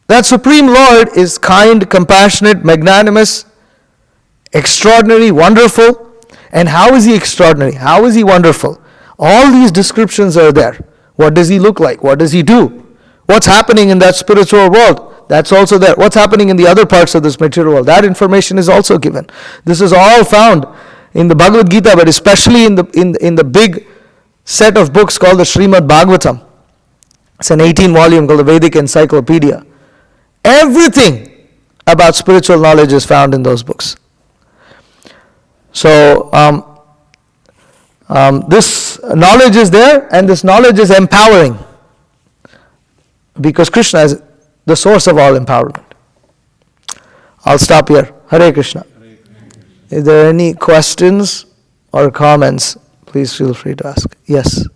that Supreme Lord is kind, compassionate, magnanimous, extraordinary, wonderful. And how is He extraordinary? How is He wonderful? All these descriptions are there. What does He look like? What does He do? What's happening in that spiritual world? That's also there. What's happening in the other parts of this material world? That information is also given. This is all found in the Bhagavad Gita, but especially in the big set of books called the Srimad Bhagavatam. It's an 18-volume called the Vedic Encyclopedia. Everything about spiritual knowledge is found in those books. So this knowledge is there, and this knowledge is empowering, because Krishna is the source of all empowerment. I'll stop here. Hare Krishna. Is there any questions or comments? Please feel free to ask. Yes.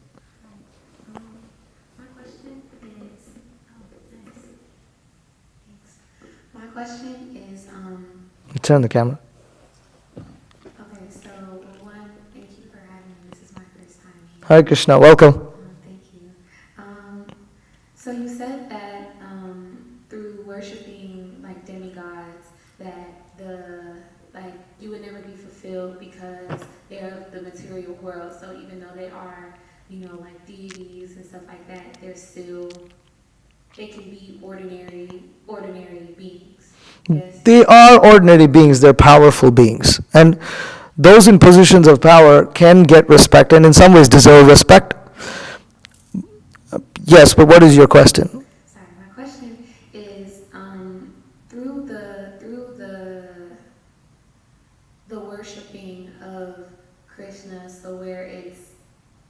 My question is, Turn the camera. okay, so one, thank you for having me. This is my first time here. Hare Krishna. Welcome. Thank you. So you said that through worshiping like demigods, that you would never be fulfilled because they're of the material world. So even though they are, like deities and stuff like that, they can be ordinary beings. Yes. They are ordinary beings. They're powerful beings. And those in positions of power can get respect, and in some ways deserve respect. Yes, but what is your question? Sorry, my question is through the worshiping of Krishna, so where it's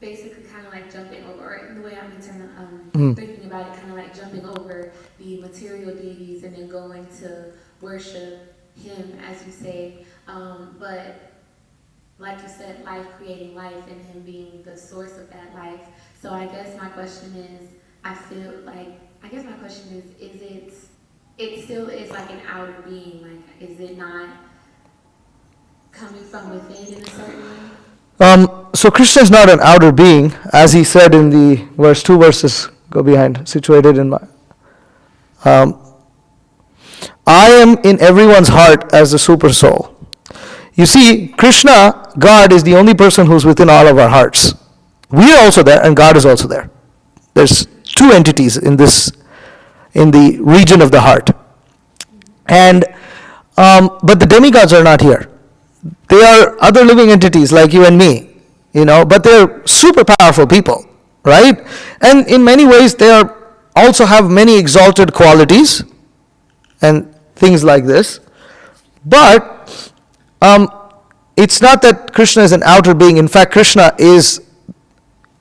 basically kind of like jumping over, or the way I'm thinking about it, kind of like jumping over the material deities and then going to worship Him, as you say, but like you said, life creating life and Him being the source of that life. So I guess my question is, it still is like an outer being, like, is it not coming from within in a certain way? So Krishna is not an outer being, as he said in the verse, 2 verses go behind, situated in my... I am in everyone's heart as the super soul. You see, Krishna, God, is the only person who's within all of our hearts. We are also there, and God is also there. There's two entities in the region of the heart. And but the demigods are not here. They are other living entities like you and me, but they're super powerful people, right? And in many ways, they also have many exalted qualities and things like this. But it's not that Krishna is an outer being. In fact, Krishna is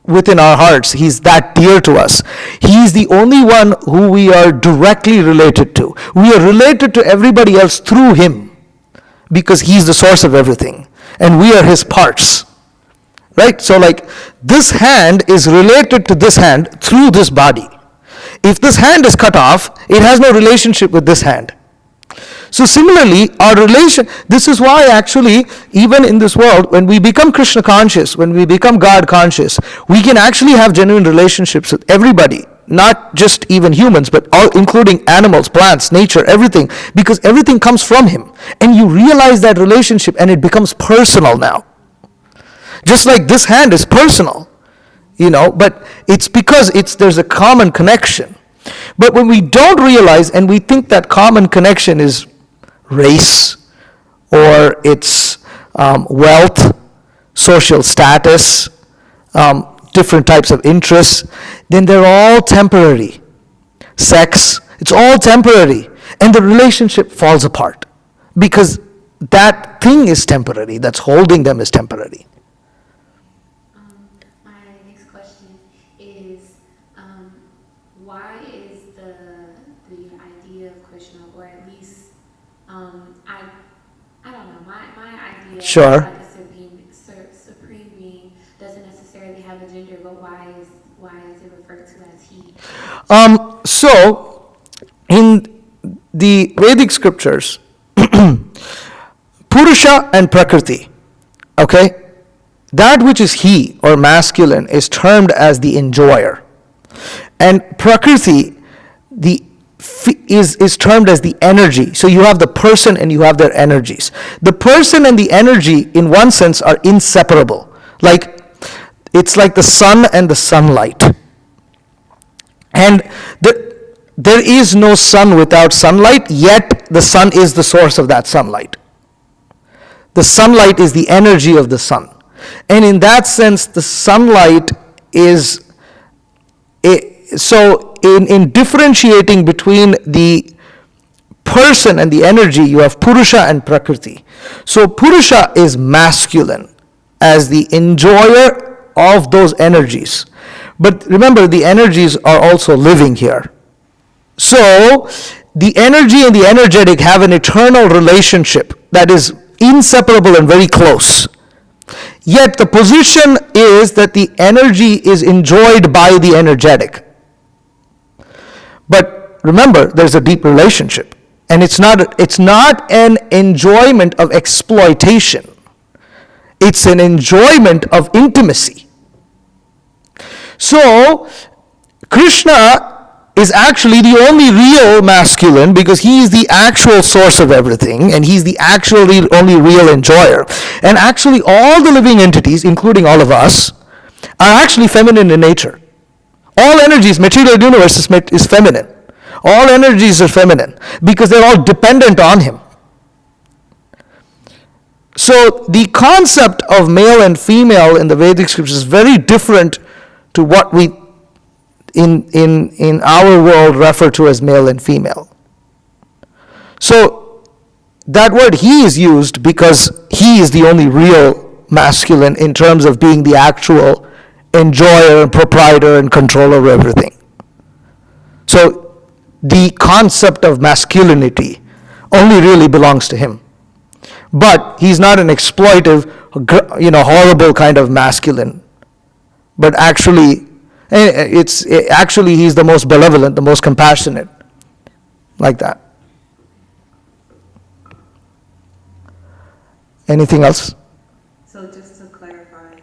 within our hearts. He's that dear to us. He's the only one who we are directly related to. We are related to everybody else through Him, because He's the source of everything, and we are His parts, right? So like, this hand is related to this hand through this body. If this hand is cut off, it has no relationship with this hand. So similarly, our relation, this is why actually, even in this world, when we become Krishna conscious, when we become God conscious, we can actually have genuine relationships with everybody, not just even humans, but all, including animals, plants, nature, everything, because everything comes from Him. And you realize that relationship, and it becomes personal now. Just like this hand is personal, but it's because there's a common connection. But when we don't realize, and we think that common connection is race, or it's wealth, social status, different types of interests, then they're all temporary. Sex, it's all temporary. And the relationship falls apart because that thing is temporary, that's holding them is temporary. My next question is, why is the idea of Krishna, or at least, I don't know, my idea Sure. of like a supreme being doesn't necessarily have a gender, but why is it referred to as he? So, in the Vedic scriptures, Purusha and Prakriti, okay, that which is he or masculine is termed as the enjoyer, and Prakriti is termed as the energy. So you have the person and you have their energies. The person and the energy, in one sense, are inseparable. Like it's like the sun and the sunlight. And there is no sun without sunlight, yet the sun is the source of that sunlight. The sunlight is the energy of the sun. And in that sense, the sunlight is, so in differentiating between the person and the energy, you have Purusha and Prakriti. So Purusha is masculine as the enjoyer of those energies. But remember, the energies are also living here. So the energy and the energetic have an eternal relationship that is inseparable and very close. Yet the position is that the energy is enjoyed by the energetic. But remember, there's a deep relationship. And it's not an enjoyment of exploitation. It's an enjoyment of intimacy. So, Krishna is actually the only real masculine because he is the actual source of everything and he's the actually only real enjoyer. And actually all the living entities, including all of us, are actually feminine in nature. All energies, material universe is feminine. All energies are feminine because they're all dependent on him. So the concept of male and female in the Vedic scriptures is very different to what we in our world refer to as male and female. So that word he is used because he is the only real masculine in terms of being the actual enjoyer and proprietor and controller of everything. So the concept of masculinity only really belongs to him. But he's not an exploitive, horrible kind of masculine. But actually, he's the most benevolent, the most compassionate, like that. Anything else? So just to clarify,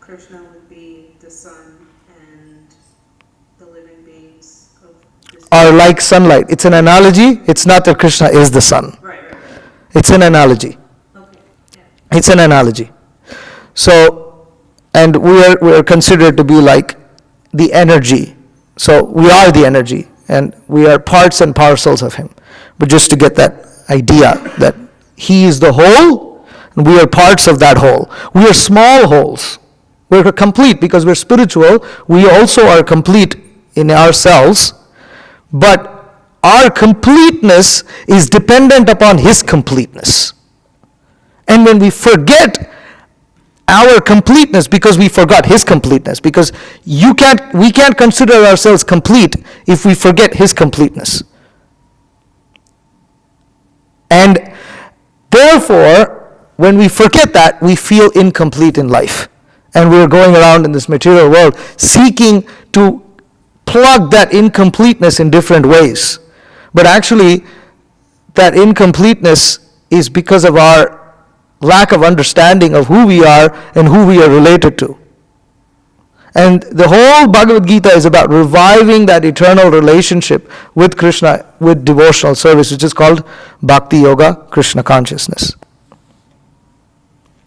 Krishna would be the sun and the living beings of this Are like sunlight. It's an analogy. It's not that Krishna is the sun. Right. It's an analogy. Okay. Yeah. It's an analogy. So, and we are considered to be like the energy. So we are the energy, and we are parts and parcels of him. But just to get that idea that he is the whole, and we are parts of that whole. We are small wholes. We're complete because we're spiritual. We also are complete in ourselves, but our completeness is dependent upon his completeness. And when we forget our completeness because we forgot his completeness, because we can't consider ourselves complete if we forget his completeness. And therefore, when we forget that, we feel incomplete in life. And we're going around in this material world seeking to plug that incompleteness in different ways. But actually, that incompleteness is because of our lack of understanding of who we are and who we are related to. And the whole Bhagavad Gita is about reviving that eternal relationship with Krishna, with devotional service, which is called Bhakti Yoga, Krishna consciousness.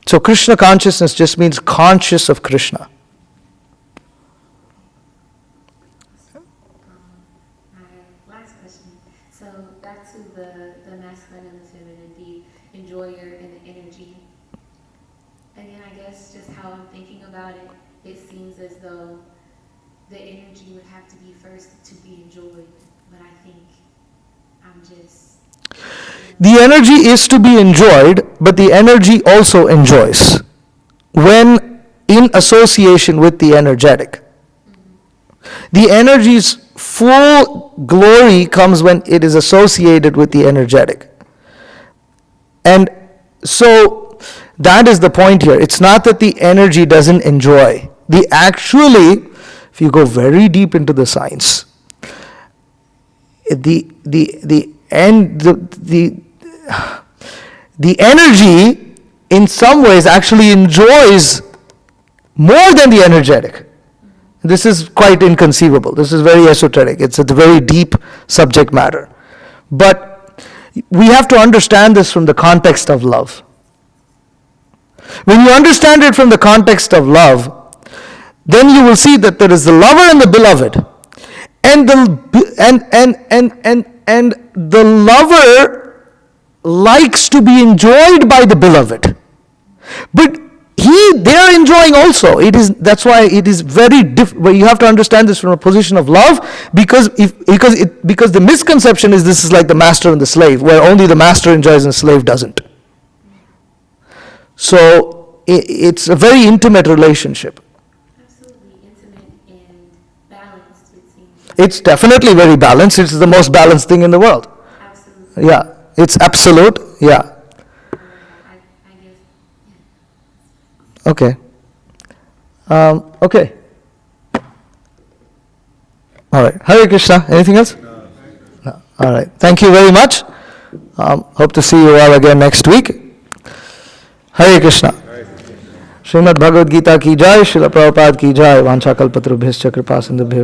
So Krishna consciousness just means conscious of Krishna. My last question. So back to the masculine and the feminine, the enjoyer and the energy. Again, I guess just how I'm thinking about it, it seems as though the energy would have to be first to be enjoyed. But I think I'm just... The energy is to be enjoyed, but the energy also enjoys when in association with the energetic. The energy's full glory comes when it is associated with the energetic. And so that is the point here. It's not that the energy doesn't enjoy. Actually, if you go very deep into the science, the energy in some ways actually enjoys more than the energetic. This is quite inconceivable. This is very esoteric. It's a very deep subject matter. But we have to understand this from the context of love. When you understand it from the context of love, then you will see that there is the lover and the beloved. And the lover likes to be enjoyed by the beloved. But they are enjoying also. That's why it is very different. You have to understand this from a position of love, because the misconception is this is like the master and the slave, where only the master enjoys and the slave doesn't. So it's a very intimate relationship. Absolutely intimate and balanced, it seems. It's definitely very balanced. It's the most balanced thing in the world. Absolutely. Yeah, it's absolute. Yeah. I guess, yeah. Okay. Okay. All right. Hare Krishna. Anything else? No. All right. Thank you very much. Hope to see you all again next week. Hare Krishna. Shrimad Bhagavad Gita की जय, श्रील प्रभुपाद की जय, वांछाकल्पतरुभ्यश्च कृपा सिंधुभ्यो